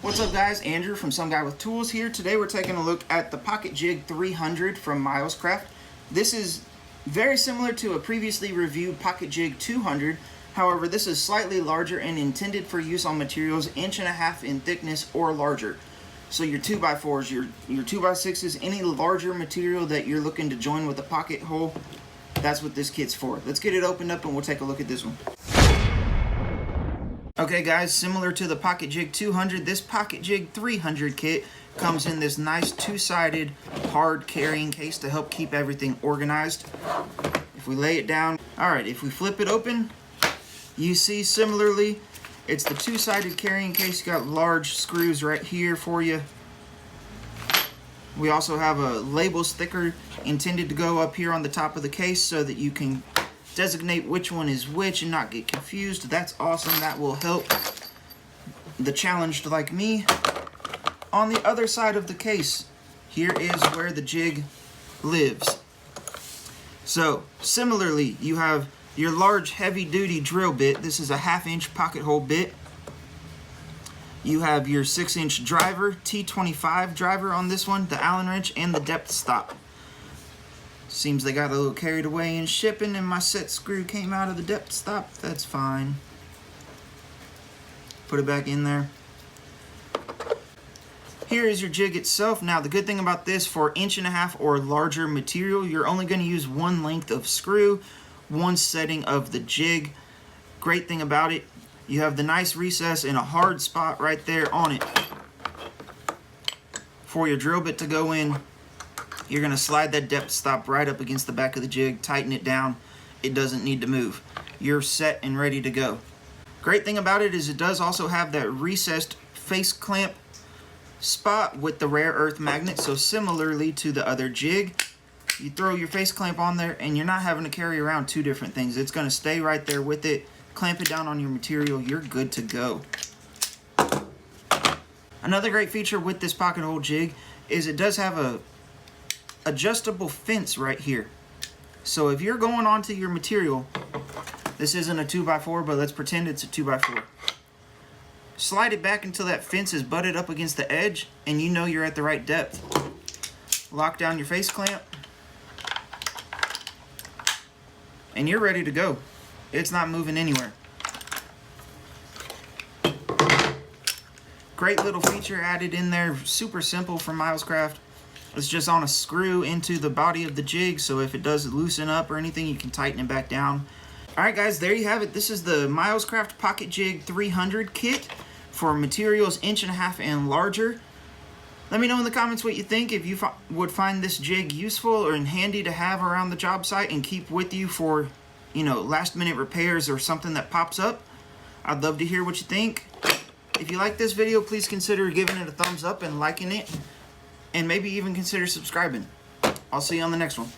What's up guys, Andrew from Some Guy with Tools here. Today we're taking a look at the PocketJig 300 from MILESCRAFT. This is very similar to a previously reviewed PocketJig 200. However, this is slightly larger and intended for use on materials 1.5 inches in thickness or larger. So your 2x4s, your 2x6s, any larger material that you're looking to join with a pocket hole, that's what this kit's for. Let's get it opened up and we'll take a look at this one. Okay guys, similar to the PocketJig 200, this PocketJig 300 kit comes in this nice two-sided hard carrying case to help keep everything organized. If we lay it down, alright, if we flip it open, you see similarly, it's the two-sided carrying case. You got large screws right here for you. We also have a label sticker intended to go up here on the top of the case so that you can designate which one is which and not get confused. That's awesome. That will help the challenged like me. On the other side of the case, here is where the jig lives. So similarly, you have your large heavy-duty drill bit. This is a 1/2 inch pocket hole bit. You have your 6-inch driver, T25 driver on this one, the Allen wrench, and the depth stop. Seems they got a little carried away in shipping and my set screw came out of the depth stop. That's fine. Put it back in there. Here is your jig itself. Now the good thing about this, for 1.5 inches or larger material, you're only going to use one length of screw, one setting of the jig. Great thing about it, you have the nice recess in a hard spot right there on it for your drill bit to go in. You're going to slide that depth stop right up against the back of the jig, tighten it down. It doesn't need to move. You're set and ready to go. Great thing about it is it does also have that recessed face clamp spot with the rare earth magnet. So similarly to the other jig, you throw your face clamp on there and you're not having to carry around two different things. It's going to stay right there with it. Clamp it down on your material. You're good to go. Another great feature with this pocket hole jig is it does have a adjustable fence right here. So if you're going onto your material, this isn't a 2x4, but let's pretend it's a 2x4. Slide it back until that fence is butted up against the edge and you know you're at the right depth. Lock down your face clamp and you're ready to go. It's not moving anywhere. Great little feature added in there, super simple from MILESCRAFT. It's just on a screw into the body of the jig, so if it does loosen up or anything, you can tighten it back down. Alright guys, there you have it. This is the MILESCRAFT PocketJig 300 kit for materials 1.5 inches and larger. Let me know in the comments what you think, if you would find this jig useful or handy to have around the job site and keep with you for, you know, last minute repairs or something that pops up. I'd love to hear what you think. If you like this video, please consider giving it a thumbs up and liking it. And maybe even consider subscribing. I'll see you on the next one.